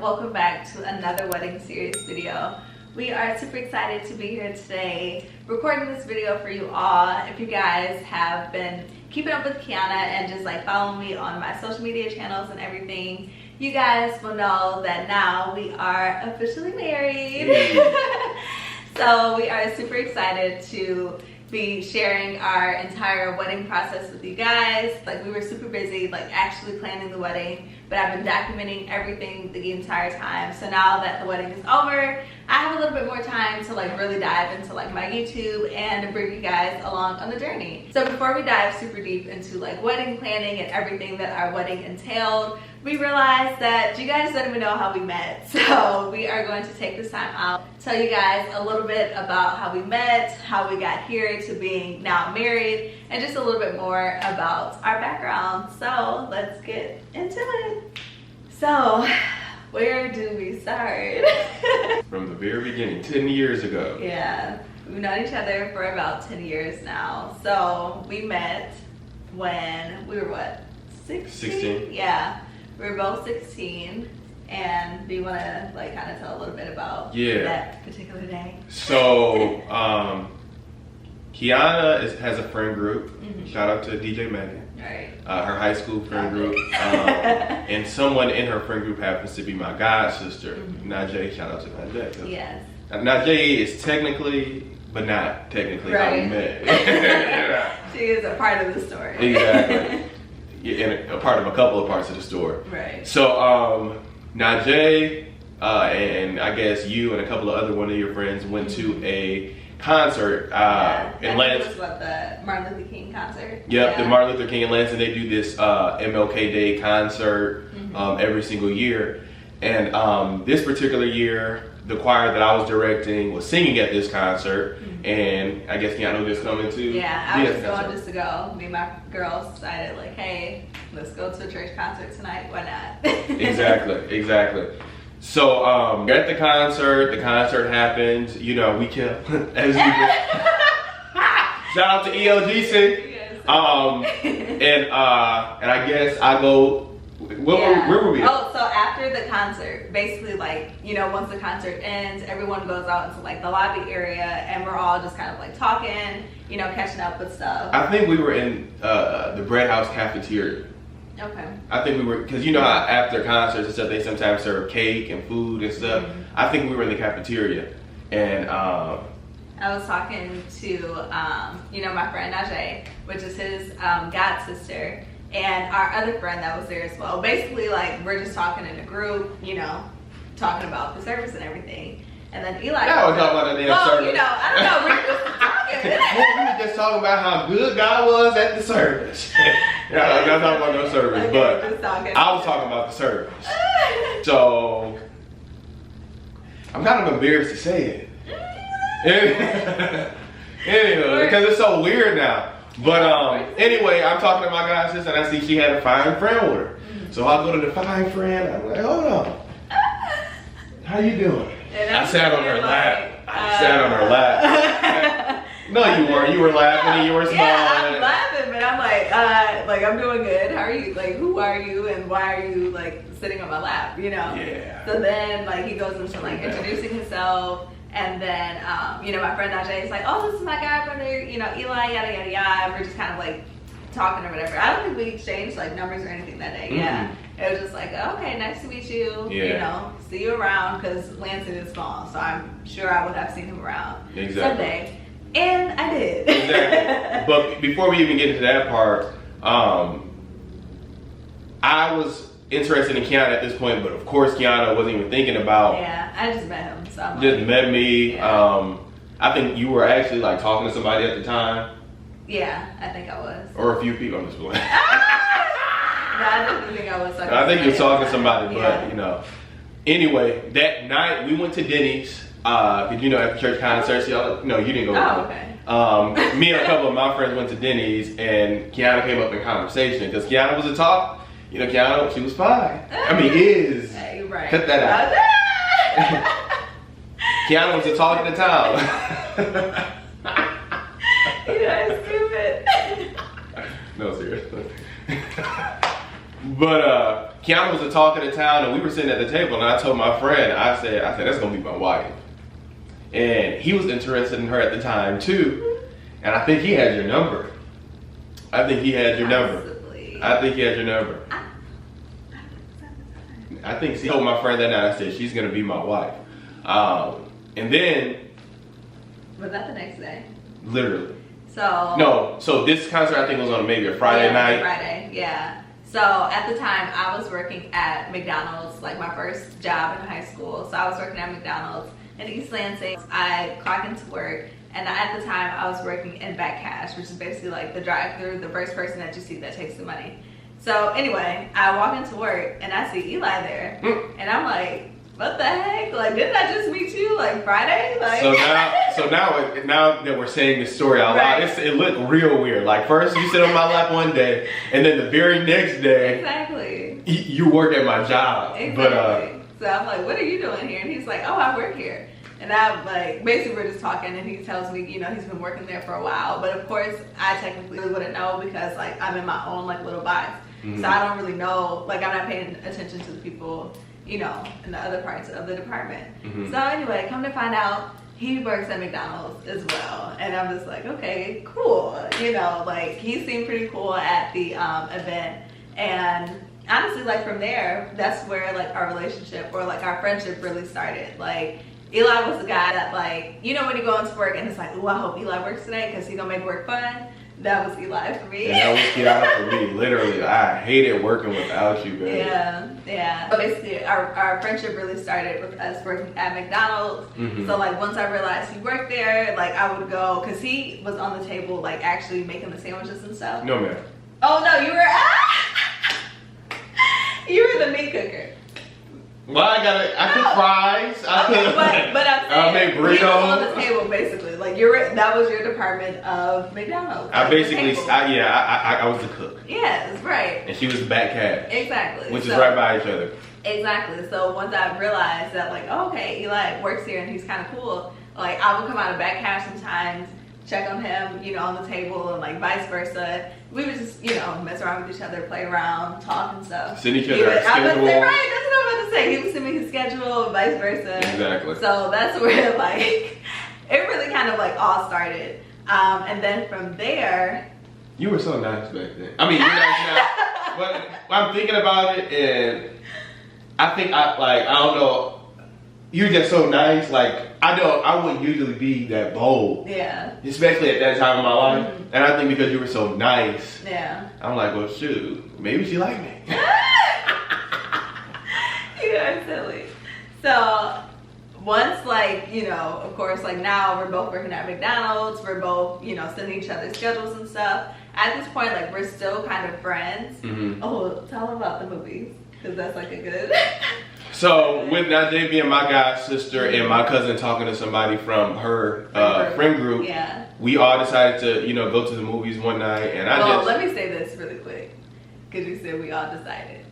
welcome back to another wedding series video. We are super excited to be here today recording this video for you all. If you guys have been keeping up with Kiana and just like following me on my social media channels and everything, you guys will know that now we are officially married. So we are super excited to be sharing our entire wedding process with you guys. Like, we were super busy like actually planning the wedding, but I've been documenting everything the entire time. So now that the wedding is over, I have a little bit more time to like really dive into like my YouTube and bring you guys along on the journey. So before we dive super deep into like wedding planning and everything that our wedding entailed, we realized that you guys don't even know how we met. So we are going to take this time out, tell you guys a little bit about how we met, how we got here to being now married, and just a little bit more about our background. So let's get into it. So where do we start? From the very beginning, 10 years ago. Yeah, we've known each other for about 10 years now. So we met when we were what, 16? Yeah. We were both 16, and do you want to like kind of tell a little bit about that particular day? So, Kiana has a friend group. Shout out to DJ Megan. Right. Her high school friend group. And someone in her friend group happens to be my god sister, Najee. Shout out to Najee. Yes. Najee is technically, but not technically how we met. She is a part of the story. Exactly. And a part of a couple of parts of the story. Right. So Najee and I guess you and a couple of other one of your friends went to a concert in Lansing. It was what, the Martin Luther King concert? Yep, the Martin Luther King in Lansing. They do this MLK Day concert every single year. And this particular year, the choir that I was directing was singing at this concert. And I guess Kiana was coming too. Yeah, I was just going just to go. Me and my girls decided like, hey, let's go to a church concert tonight. Why not? Exactly. So at the concert happened. You know, we kept as we did. Shout out to ELGC. And I guess I go. Where were we at? Oh, so after the concert, basically like, you know, once the concert ends, everyone goes out into like the lobby area and we're all just kind of like talking, you know, catching up with stuff. I think we were in the Bread House cafeteria. Okay. I think we were, because you know how after concerts and stuff, they sometimes serve cake and food and stuff. I think we were in the cafeteria. And I was talking to, you know, my friend Najee, which is his god sister, and our other friend that was there as well. Basically, like, we're just talking in a group, you know, talking about the service and everything. And then Eli. Yeah, we're talking about the damn service. You know, I don't know. We're just talking. We were just talking about how good God was at the service. Yeah, I'm not talking about no service, Okay, but I was talking about the service. So I'm kind of embarrassed to say it. Anyway, because it's so weird now. But anyway, I'm talking to my god sister and I see she had a fine friend with her. So I go to the fine friend. I'm like, hold on. How you doing? I sat on her lap. No, you weren't. You were laughing and you were smiling. Yeah, I'm laughing, but I'm like I'm doing good. How are you? Like, who are you and why are you like sitting on my lap? You know? Yeah. So then like he goes into like introducing himself. And then, you know, my friend Najee is like, oh, this is my god brother, you know, Eli, yada, yada, yada. We're just kind of like talking or whatever. I don't think we exchanged like numbers or anything that day. Yeah. It was just like, okay, nice to meet you. Yeah. You know, see you around, because Lansing is small. So I'm sure I would have seen him around someday. And I did. Exactly. But before we even get into that part, I was interested in Kiana at this point, but of course Kiana wasn't even thinking about. Yeah, I just met him. So I'm just like, met me. Yeah. I think you were actually like talking to somebody at the time. Yeah, I think I was. Or a few people. I'm just playing. No, I definitely think I was talking. I think you're talking to somebody, but yeah. you know. Anyway, that night we went to Denny's. Cause you know at the church concert, no, you didn't go. Oh, okay. Me and a couple of my friends went to Denny's, and Kiana came up in conversation because Kiana was a talk. You know, Kiana, she was fine. I mean, is. Yeah, you're right. Cut that out. Kiana was the talk of the town. You guys stupid. No, seriously. But Kiana was the talk of the town, and we were sitting at the table, and I told my friend, I said, that's gonna be my wife. And he was interested in her at the time too, and I think he had your number. I think he had your number. I think he told my friend that night, I said, she's gonna be my wife. And then... Was that the next day? Literally. So... No, so this concert I think was on maybe a Friday night. Friday, yeah. So at the time I was working at McDonald's, like my first job in high school. So I was working at McDonald's in East Lansing. I clocked into work, and at the time I was working in back cash, which is basically like the drive-through, the first person that you see that takes the money. So anyway, I walk into work and I see Eli there, and I'm like, what the heck? Like, didn't I just meet you like Friday? Like, so now that we're saying this story out loud, it looked real weird. Like first you sit on my lap one day, and then the very next day, exactly, you work at my job. Exactly. But so I'm like, what are you doing here? And he's like, oh, I work here. And I'm like, basically we're just talking, and he tells me, you know, he's been working there for a while. But of course, I technically wouldn't know because like I'm in my own like little box. So I don't really know, like I'm not paying attention to the people, you know, in the other parts of the department. So anyway, come to find out, he works at McDonald's as well. And I'm just like, okay, cool. You know, like he seemed pretty cool at the event. And honestly, like from there, that's where like our relationship or like our friendship really started. Like Eli was the guy that like, you know when you go into work and it's like, oh, I hope Eli works today because he's gonna make work fun. That was Eli for me. And that was Kiana for me. Literally, I hated working without you, baby. Yeah. But basically, our friendship really started with us working at McDonald's. So like once I realized he worked there, like I would go, cause he was on the table like actually making the sandwiches and stuff. No, ma'am. Oh no, you were the meat cooker. Well, I could fries. But I'm saying, made burritos. he was on the table basically. Like that was your department of McDonald's. I was the cook. Yes, right. And she was the back cash. Exactly. Which is right by each other. Exactly. So once I realized that like, oh, okay, Eli works here and he's kind of cool. Like I would come out of back cash sometimes, check on him, you know, on the table, and like vice versa. We would just, you know, mess around with each other, play around, talk and stuff. Send each other our schedule. That's what I'm about to say. He would send me his schedule, vice versa. Exactly. So that's where like it really kind of like all started. And then from there, you were so nice back then. I mean, you're nice now, but I'm thinking about it, and I think I don't know. You're just so nice. Like I wouldn't usually be that bold. Yeah. Especially at that time of my life. And I think because you were so nice. Yeah. I'm like, well, shoot, maybe she liked me. You are silly. So once like, you know, of course, like now we're both working at McDonald's. We're both, you know, sending each other schedules and stuff. At this point, like we're still kind of friends. Oh, tell them about the movies. Because that's like a good... So with Najee being my god sister and my cousin talking to somebody from her friend group, we all decided to, you know, go to the movies one night. And let me say this really quick, because you said we all decided.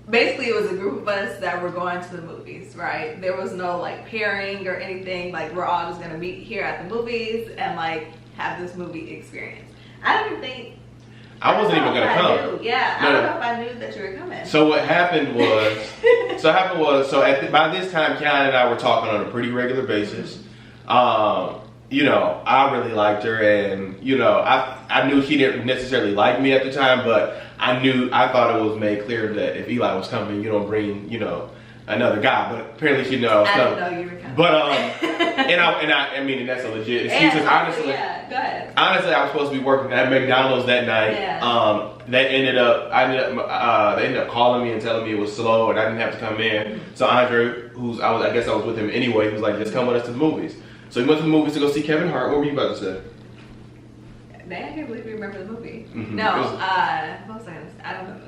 Basically, it was a group of us that were going to the movies, right? There was no like pairing or anything. Like we're all just gonna meet here at the movies and like have this movie experience. I don't even think. I wasn't even gonna come. I don't know if I knew that you were coming. So what happened was, by this time, Kiana and I were talking on a pretty regular basis. You know, I really liked her, and you know, I knew she didn't necessarily like me at the time, but I thought it was made clear that if Eli was coming, you don't bring, you know, another guy. But apparently she knows. I didn't know you were coming. But I mean, that's a legit excuse. Honestly, go ahead. Honestly, I was supposed to be working at McDonald's that night. They ended up calling me and telling me it was slow and I didn't have to come in. So Andre, I guess I was with him anyway, he was like, just come with us to the movies. So he went to the movies to go see Kevin Hart. What were you about to say? Man, I can't believe you remember the movie. No, what was I don't know.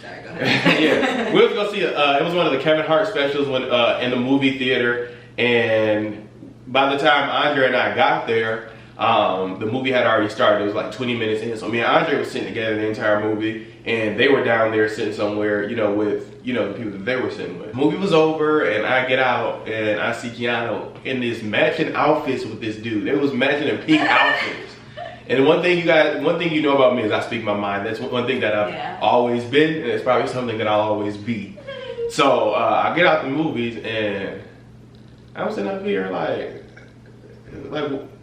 Sorry, go ahead. Yeah, we went to go see it was one of the Kevin Hart specials in the movie theater, and by the time Andre and I got there, the movie had already started. It was like 20 minutes in, so me and Andre were sitting together the entire movie, and they were down there sitting somewhere, you know, with, you know, the people that they were sitting with. The movie was over, and I get out, and I see Kiana in these matching outfits with this dude. They was matching in pink outfits. And one thing you know about me is I speak my mind. That's one thing that I've always been, and it's probably something that I'll always be. So I get out the movies, and I'm sitting up here like,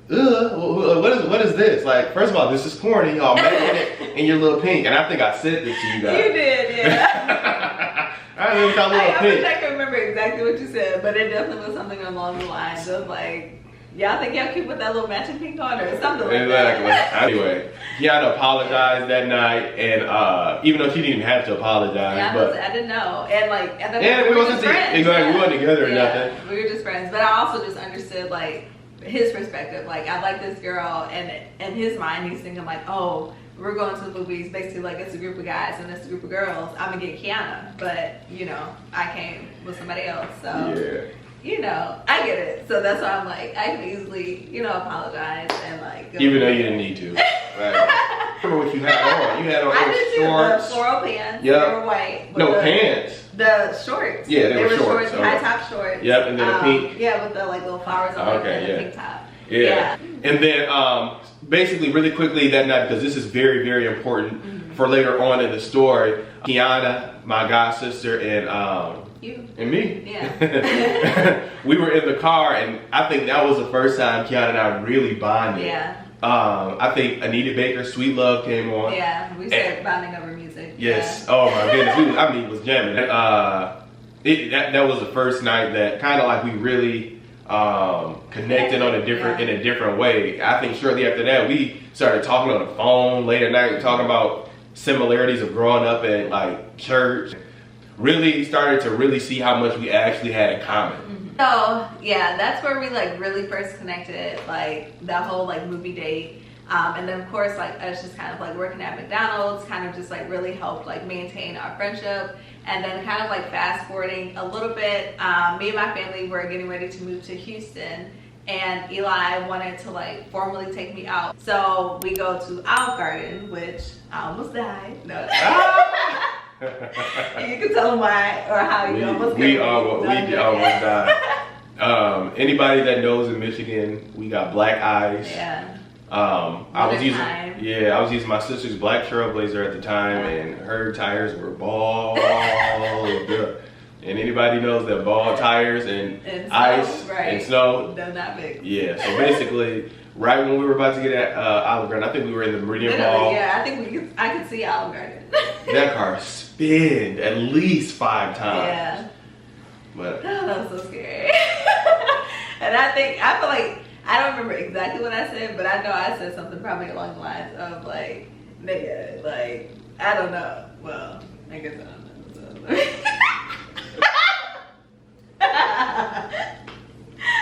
what is this? Like, first of all, this is corny. Y'all making it in your little pink, and I think I said this to you guys. You did, yeah. I remember y'all little I pink. wish I could remember exactly what you said, but it definitely was something along the lines of like, y'all think y'all cute with that little matching pink on or something like Exactly. that. Anyway, Kiana apologized that night, and even though she didn't even have to apologize, Yeah, but I didn't know, and like, we wasn't friends. exactly we weren't together or nothing. We were just friends, but I also just understood like his perspective. Like, I like this girl, and in his mind, he's thinking like, oh, we're going to the movies. Basically, like, it's a group of guys and it's a group of girls. I'm gonna get Kiana, but you know, I came with somebody else, so. Yeah. You know, I get it. So that's why I'm like, I can easily, you know, apologize and like. Even though you didn't need to. Right. Remember what you had on? You had on shorts. The floral pants. Yep. They were white. No, pants. The shorts. Yeah, they were shorts. High top shorts. Yep, and then a pink. Yeah, with the like little flowers on it and the pink top. Yeah. And then basically really quickly that night, because this is very, very important for later on in the story, Kiana, my god sister, and you. And me. Yeah. We were in the car, and I think that was the first time Kiana and I really bonded. Yeah. I think Anita Baker's Sweet Love came on. Yeah, we started bonding over music. Yes. Yeah. Oh my goodness. It was jamming. That was the first night that kind of like we really connected on in a different way. I think shortly after that we started talking on the phone late at night, talking about similarities of growing up at like church. Really started to really see how much we actually had in common. So yeah, that's where we like really first connected, like that whole like movie date. And then of course like us just kind of like working at McDonald's kind of just like really helped like maintain our friendship. And then kind of like fast forwarding a little bit, me and my family were getting ready to move to Houston, and Eli wanted to like formally take me out. So we go to Olive Garden, which I almost died. No. You can tell them why or how you almost we almost died. Anybody that knows in Michigan, we got black ice. Yeah. I was using my sister's black Trailblazer at the time, and her tires were bald. And anybody knows that bald tires and ice and snow, they're not big. Yeah. So basically, right when we were about to get at Olive Garden, I think we were in the Meridian Mall. Yeah, I think I could see Olive Garden. That car spun at least 5 times. Yeah. But that was so scary. And I feel like, I don't remember exactly what I said, but I know I said something probably along the lines of like, nigga, like, I don't know. Well, I guess I don't know.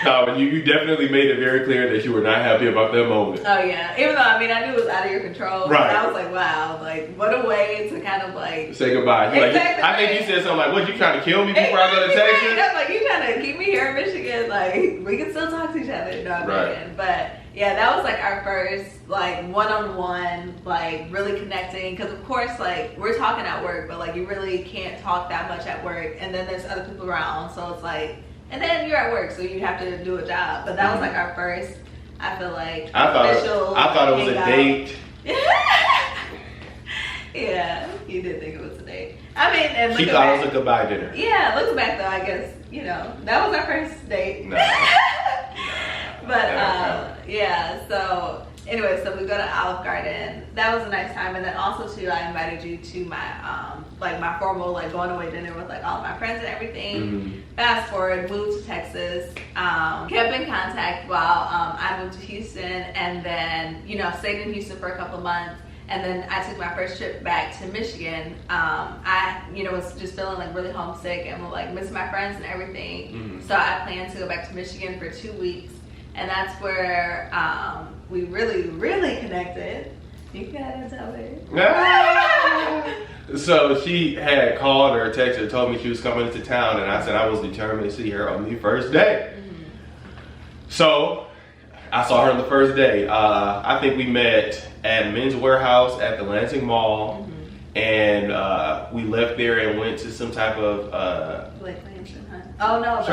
no, you definitely made it very clear that you were not happy about that moment. Oh yeah, even though I mean I knew it was out of your control. Right. I was like, wow, like what a way to kind of like say goodbye. Exactly. I think you said something like, "What, you trying to kill me before I go to Texas?" I'm like, you trying to keep me here in Michigan? Like we can still talk to each other. No, I'm kidding. But yeah, that was like our first like one-on-one, like really connecting. Because of course, like we're talking at work, but like you really can't talk that much at work, and then there's other people around, so it's like. And then you're at work, so you have to do a job. But that was like our first, I feel like, official. I thought it was a date. Yeah, you did think it was a date. I mean, and she thought it was a goodbye dinner. Yeah, looking back though, I guess, you know, that was our first date. No. But yeah, so anyway, so we go to Olive Garden. That was a nice time. And then also too, I invited you to my like my formal like going away dinner with like all of my friends and everything. Fast forward, moved to Texas, kept in contact while I moved to Houston, and then you know stayed in Houston for a couple of months. And then I took my first trip back to Michigan. I, you know, was just feeling like really homesick and was like missing my friends and everything. So I planned to go back to Michigan for 2 weeks. And that's where we really, really connected. You gotta tell her. So she had called or texted, told me she was coming into town, and I said I was determined to see her on the first day. So I saw her on the first day. I think we met at Men's Warehouse at the Lansing Mall, and we left there and went to some type of Blake Mansion, huh? Oh no, the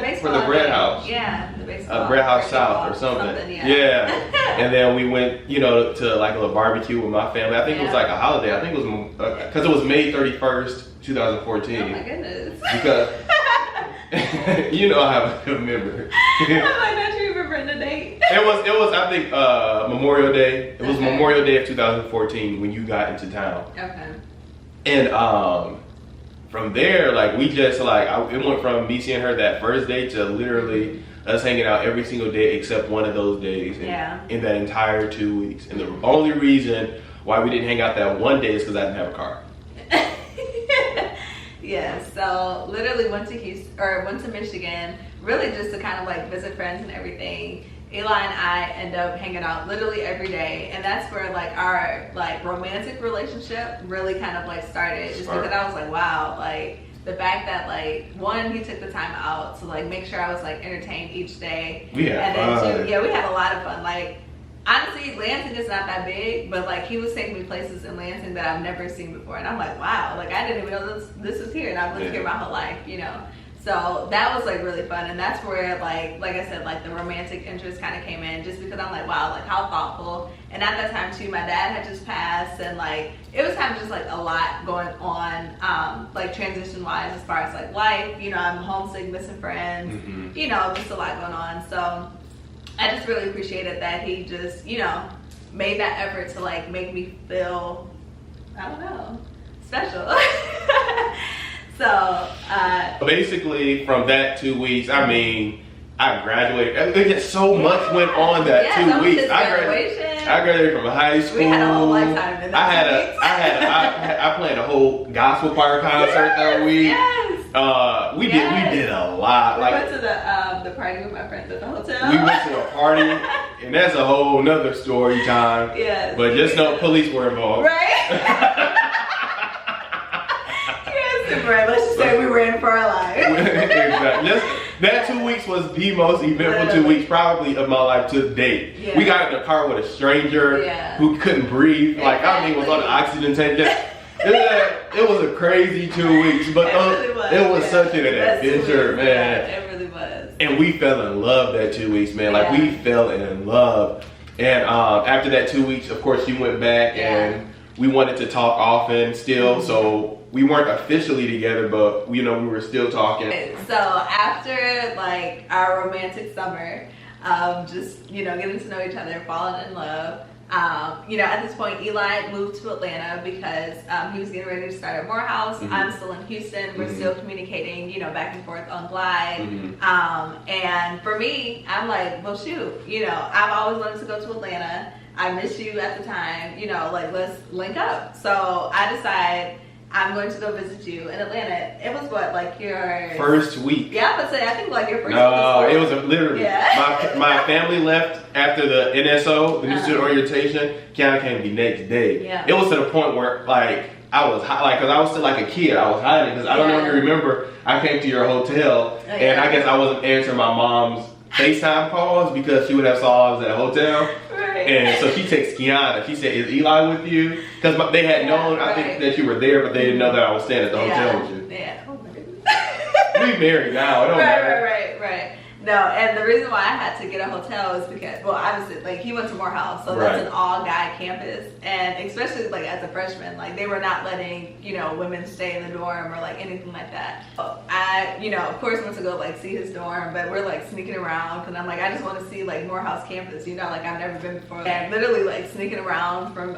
baseball for the bread game. house. Yeah, the baseball. Bread House South or something. Yeah. And then we went, you know, to like a little barbecue with my family. I think it was like a holiday. I think it was because it was May 31st, 2014. Oh my goodness. Because you know I have a good memory. I'm like, don't you remember the date? It was I think Memorial Day. It was Memorial Day of 2014 when you got into town. Okay. And from there, like we just like it went from me seeing her that first day to literally us hanging out every single day except one of those days in that entire 2 weeks. And the only reason why we didn't hang out that one day is because I didn't have a car. Yeah, so literally went to Michigan, really just to kind of like visit friends and everything. Eli and I end up hanging out literally every day, and that's where like our like romantic relationship really kind of like started. Just because I was like, wow, like the fact that like one, he took the time out to like make sure I was like entertained each day. We had and fun. then two, we had a lot of fun. Like honestly, Lansing is not that big, but like he was taking me places in Lansing that I've never seen before, and I'm like, wow, like I didn't even know this was here, and I've lived here my whole life, you know. So that was like really fun, and that's where like I said, like the romantic interest kind of came in, just because I'm like, wow, like how thoughtful. And at that time too, my dad had just passed, and like it was kind of just like a lot going on, like transition wise as far as like life. You know, I'm homesick, missing friends, you know, just a lot going on. So I just really appreciated that he just, you know, made that effort to like make me feel, I don't know, special. So basically from that 2 weeks, I mean, I graduated. Just so much went on that 2 weeks. I graduated from high school. We had a whole lifetime in that. I planned a whole gospel choir concert that week. Yes. We did a lot. We like went to the party with my friends at the hotel. We went to a party, and that's a whole nother story time. Yes. But just know police were involved. Right. Right, let's just say we ran for our lives. Exactly. That 2 weeks was the most eventful 2 weeks probably of my life to date. Yeah. We got in the car with a stranger who couldn't breathe. Like I mean, was on the oxygen tank. It was a crazy 2 weeks, but it was such an adventure, man. Yeah, it really was. And we fell in love that 2 weeks, man. Like we fell in love. And after that 2 weeks, of course, you went back and we wanted to talk often still. So we weren't officially together, but you know, we were still talking. So after like our romantic summer, just, you know, getting to know each other, falling in love, you know, at this point Eli moved to Atlanta because he was getting ready to start at Morehouse. I'm still in Houston. We're still communicating, you know, back and forth on Glide. And for me, I'm like, well shoot, you know, I've always wanted to go to Atlanta. I miss you at the time, you know, like let's link up. So I decide I'm going to go visit you in Atlanta. It was what, like your first week? Yeah, I would say I think like your first week. No, it was literally my family left after the NSO, the new student orientation. Kiana came the next day. Yeah. It was to the point where like I was like, because I was still like a kid, I was hiding because I don't know if you remember. I came to your hotel and I guess I wasn't answering my mom's FaceTime calls because she would have saw I was at a hotel. And so she texts Kiana. She said, "Is Eli with you?" Because they had known, I think, that you were there, but they didn't know that I was staying at the hotel with you. Yeah. Oh my goodness. We married now. It don't matter. Right. No, and the reason why I had to get a hotel is because, well, obviously, like he went to Morehouse, so that's an all-guy campus, and especially like as a freshman, like they were not letting, you know, women stay in the dorm or like anything like that. So I, you know, of course, went to go like see his dorm, but we're like sneaking around because I'm like, I just want to see like Morehouse campus, you know, like I've never been before, and literally like sneaking around from,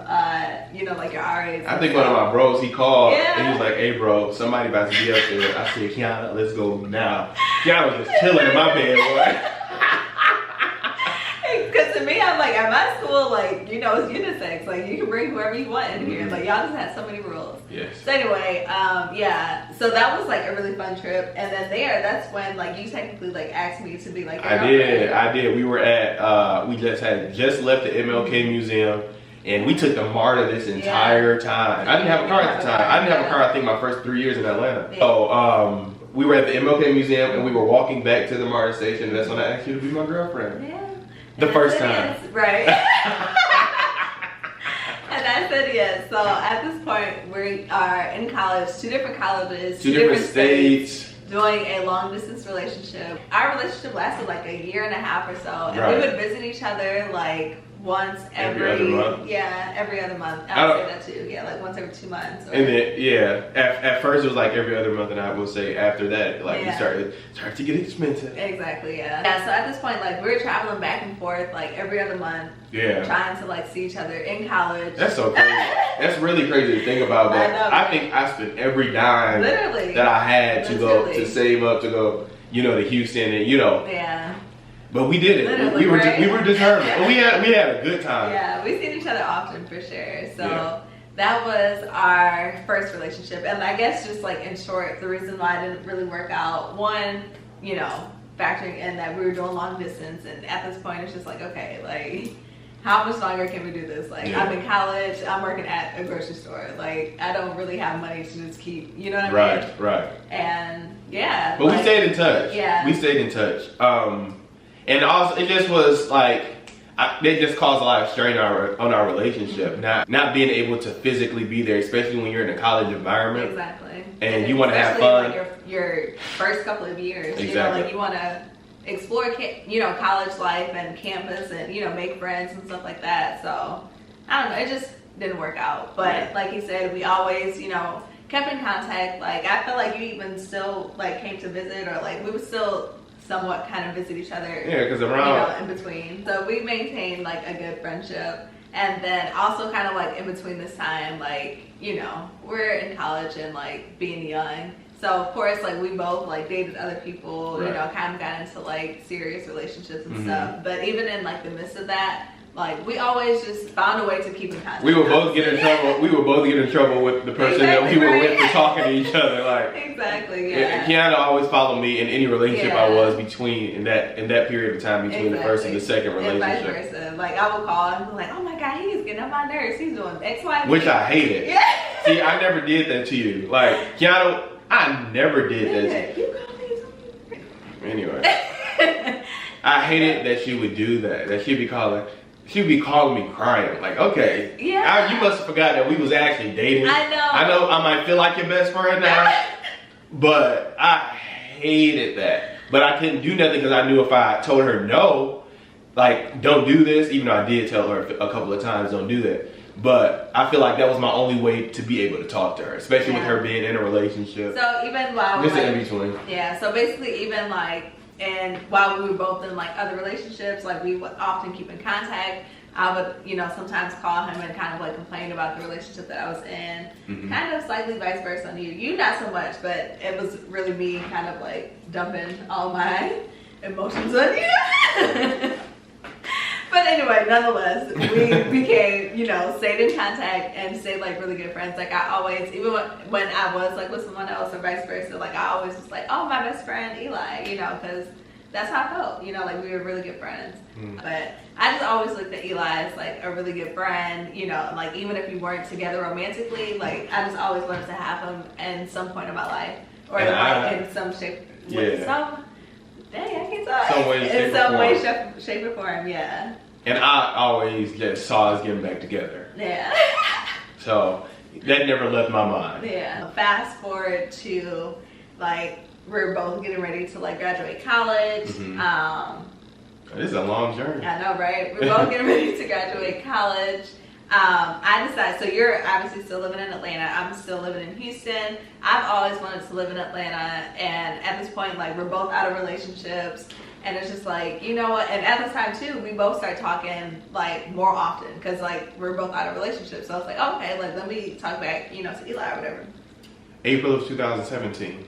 you know, like your RAs. I think one of my bros, he called and he was like, "Hey, bro, somebody about to be up there." I said, "Kiana, let's go now." Kiana was just chilling in my bed. Because to me, I'm like, at my school, like, you know, it's unisex. Like, you can bring whoever you want in here. Like, y'all just had so many rules. Yes. So anyway, yeah. So that was like a really fun trip. And then that's when like you technically like asked me to be like your girlfriend. I did. We were at, we just left the MLK Museum. And we took the MARTA this entire time. I didn't have a car at the time. I didn't have a car, I think, my first 3 years in Atlanta. Yeah. So, we were at the MLK Museum and we were walking back to the MARTA station, and that's when I asked you to be my girlfriend. Yeah. The first time. Yes, right. And I said yes. So at this point, we are in college, two different colleges, two different states. doing a long distance relationship. Our relationship lasted like a year and a half or so, and Right. we would visit each other like once every other month? Yeah, every other month. I would say that too. Yeah, like once every 2 months. Or, And then at first it was like every other month, and I will say after that, like it started to get expensive. Exactly, yeah. Yeah, so at this point, like we were traveling back and forth like every other month. Yeah. Trying to like see each other in college. That's so crazy. That's really crazy to think about that. I know, I think I spent every dime literally that I had to go literally. to save up to go, to Houston, and Yeah. But we did it. Literally, we were right? we were determined. We had a good time. Yeah, we seen each other often for sure. So Yeah. that was our first relationship, and I guess just like in short, the reason why it didn't really work out. One, factoring in that we were doing long distance, and at this point, it's just like, okay, like, how much longer can we do this? Like, Yeah. I'm in college, I'm working at a grocery store. Like, I don't really have money to just keep, you know what I mean? Right. And yeah. But we stayed in touch. Yeah. We stayed in touch. And also, it just was like, it just caused a lot of strain on our relationship. Not being able to physically be there, especially when you're in a college environment. Exactly. And you want to have especially, fun. like your first couple of years. Exactly. Like you want to explore, college life and campus and, make friends and stuff like that. So, I don't know. It just didn't work out. But like you said, we always, kept in contact. Like, I feel like you even still, like, came to visit, or, like, we would still somewhat kind of visit each other. Yeah, because around. In between. So, we maintained, like, a good friendship. And then also kind of, like, in between this time, like, we're in college and, like, being young. So, of course, like, we both, like, dated other people, Right. kind of got into, like, serious relationships and stuff. But even in, like, the midst of that, like, we always just found a way to keep in contact. We would both get in trouble. We would both get in trouble with the person that we were with for talking to each other. Like, exactly, yeah. Kiana always followed me in any relationship I Yeah. was in that period of time between the first and the second relationship. And vice versa. Like, I would call and be like, oh my God, he's getting on my nerves. He's doing X, Y, Z. Which I hated. Yeah. See, I never did that to you. Like, Kiana, I never did that to you. You call me something. Anyway. I hated that she would do that. That she'd be calling me crying. Like, okay. Yeah. You must have forgot that we was actually dating. I know. I know I might feel like your best friend now. But I hated that. But I couldn't do nothing because I knew if I told her no, like, don't do this, even though I did tell her a couple of times, don't do that. But I feel like that was my only way to be able to talk to her, especially with her being in a relationship. So even while Just in between. Yeah, so basically even like, and while we were both in like other relationships, like we would often keep in contact. I would, sometimes call him and kind of like complain about the relationship that I was in. Mm-hmm. Kind of slightly vice versa on you. You not so much, but it was really me kind of like dumping all my emotions on you. But anyway, nonetheless, we became, stayed in contact and stayed like really good friends. Like I always, even when I was like with someone else or vice versa, like I always was like, oh, my best friend Eli, because that's how I felt, like we were really good friends. But I just always looked at Eli as like a really good friend, like even if we weren't together romantically, like I just always wanted to have him in some point of my life, or in some shape, dang, I can't talk. In some way, shape, or form, yeah. And I always just saw us getting back together. Yeah. So that never left my mind. Yeah. Fast forward to like we're both getting ready to like graduate college. This is a long journey. I know, right? We're both getting ready to graduate college. I decided, so you're obviously still living in Atlanta. I'm still living in Houston. I've always wanted to live in Atlanta, and at this point, like, we're both out of relationships, and it's just like, you know what, and at this time, too, we both started talking, like, more often, because, like, we're both out of relationships, so I was like, oh, okay, like, let me talk back, to Eli or whatever. April of 2017.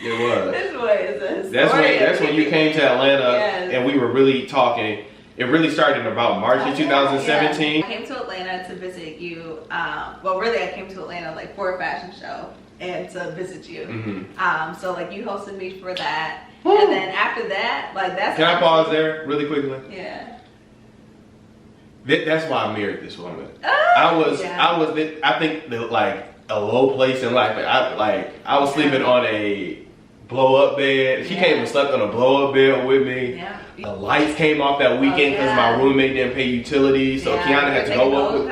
It was. This boy is a historian. That's when you came to Atlanta, Yes. and we were really talking. It really started in about March of 2017. Yeah. I came to Atlanta to visit you. Well, really, I came to Atlanta like for a fashion show and to visit you. So like you hosted me for that, and then after that, like that's. Can I pause there really quickly? Yeah. That's why I married this woman. Oh, I think like a low place in life. I was sleeping on a blow up bed. She came and slept on a blow up bed with me. Yeah. The lights came off that weekend because my roommate didn't pay utilities, so Kiana had to go up with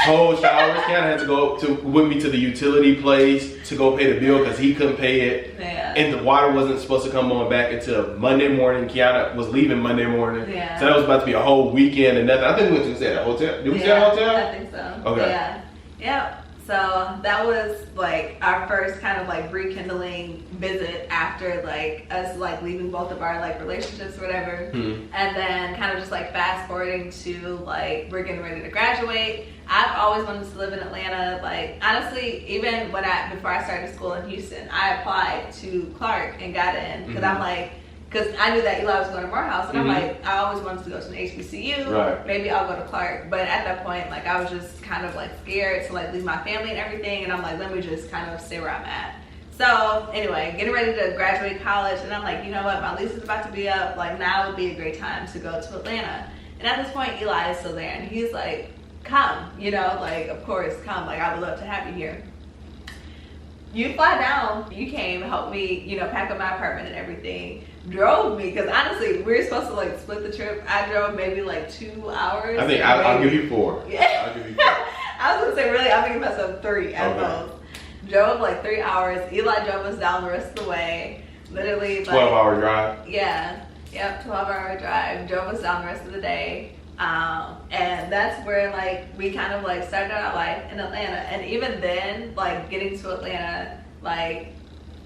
cold showers. Kiana had to go up with me to the utility place to go pay the bill because he couldn't pay it. Yeah. And the water wasn't supposed to come on back until Monday morning. Kiana was leaving Monday morning. Yeah. So that was about to be a whole weekend and nothing. I think we went to stay at a hotel. Did we stay at a hotel? I think so. Okay. Yeah. Yep. So that was like our first kind of like rekindling visit after like us like leaving both of our like relationships or whatever. And then kind of just like fast forwarding to like we're getting ready to graduate. I've always wanted to live in Atlanta. Like honestly, even before I started school in Houston, I applied to Clark and got in because I'm like, because I knew that Eli was going to Morehouse, and I'm like, I always wanted to go to an HBCU. Right. Maybe I'll go to Clark. But at that point, like, I was just kind of like scared to like leave my family and everything, and I'm like, let me just kind of stay where I'm at. So anyway, getting ready to graduate college, and I'm like, you know what, my lease is about to be up. Like now would be a great time to go to Atlanta. And at this point, Eli is still there, and he's like, come, you know, like of course, come. Like I would love to have you here. You fly down, you came, helped me, you know, pack up my apartment and everything. Drove me, because honestly, we were supposed to like split the trip. I drove maybe like 2 hours. I think I'll give you 4. Yeah. I'll give you 4. I was gonna say really, I'm thinking myself 3 at most. Drove like 3 hours. Eli drove us down the rest of the way. Literally 12-hour drive. Yeah. Yep, 12-hour drive. Drove us down the rest of the day. And that's where like we kind of like started our life in Atlanta. And even then, like getting to Atlanta, like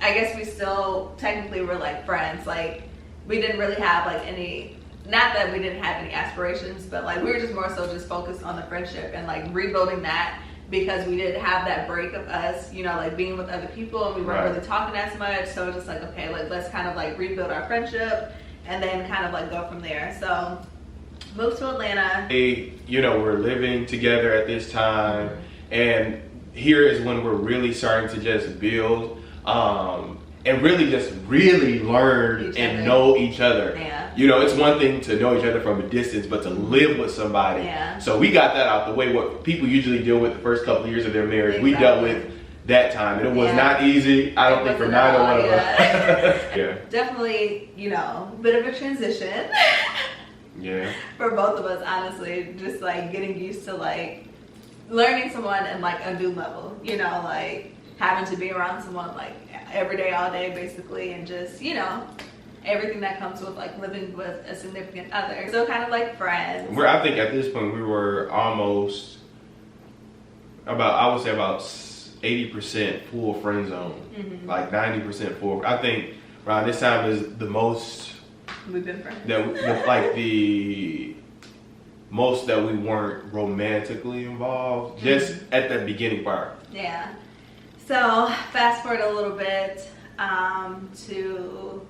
I guess we still technically were like friends. Like we didn't really have like any, not that we didn't have any aspirations, but like we were just more so just focused on the friendship and like rebuilding that, because we didn't have that break of us, you know, like being with other people, and we weren't really talking as much. So it's just like, okay, like let's kind of like rebuild our friendship and then kind of like go from there. So moved to Atlanta. You know, we're living together at this time, and here is when we're really starting to just build and really just learn and know each other. Yeah. You know, it's one thing to know each other from a distance, but to live with somebody. Yeah. So we got that out the way. What people usually deal with the first couple of years of their marriage, we dealt with that time, and it was not easy. I don't think for neither one of us. Yeah. Definitely, you know, bit of a transition. Yeah. For both of us, honestly, just like getting used to like learning someone in like a new level, you know, like having to be around someone like every day, all day, basically, and just, you know, everything that comes with like living with a significant other. So kind of like friends. I think at this point we were almost I would say about 80% full friend zone, like 90% full. I think around this time is the most we've been friends. Like the most that we weren't romantically involved, just at the beginning part. Yeah. So fast forward a little bit to,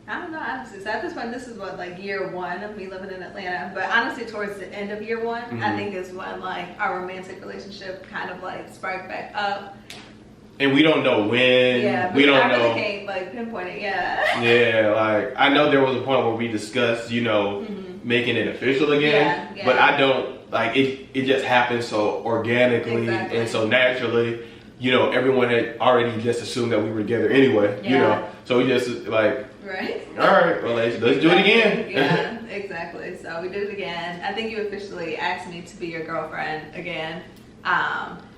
I don't know, honestly, so at this point, this is what, like year 1 of me living in Atlanta. But honestly, towards the end of year 1, I think is when like our romantic relationship kind of like sparked back up. And we don't know when. Yeah, we don't I really know. Can't like pinpoint it. Yeah. Yeah, like I know there was a point where we discussed, you know, making it official again. Yeah. But I don't like it. It just happened so organically and so naturally. You know, everyone had already just assumed that we were together anyway. You know, so we just like. Right. All right. Well, let's do it again. Yeah, exactly. So we did it again. I think you officially asked me to be your girlfriend again.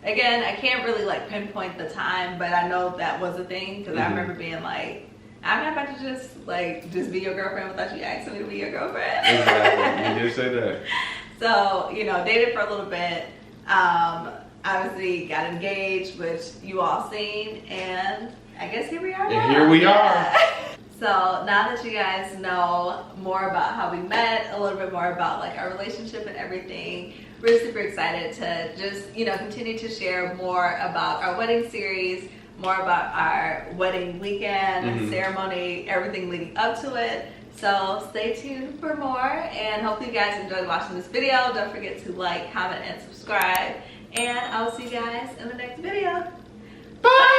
Again, I can't really like pinpoint the time, but I know that was a thing, because I remember being like, I'm not about to just be your girlfriend without you asking me to be your girlfriend. Exactly. You did say that. So, you know, dated for a little bit. Obviously got engaged, which you all seen, and I guess here we are. And here we are. So now that you guys know more about how we met, a little bit more about like our relationship and everything, we're super excited to just, you know, continue to share more about our wedding series, more about our wedding weekend, ceremony, everything leading up to it. So stay tuned for more, and hopefully you guys enjoyed watching this video. Don't forget to like, comment, and subscribe, and I will see you guys in the next video. Bye!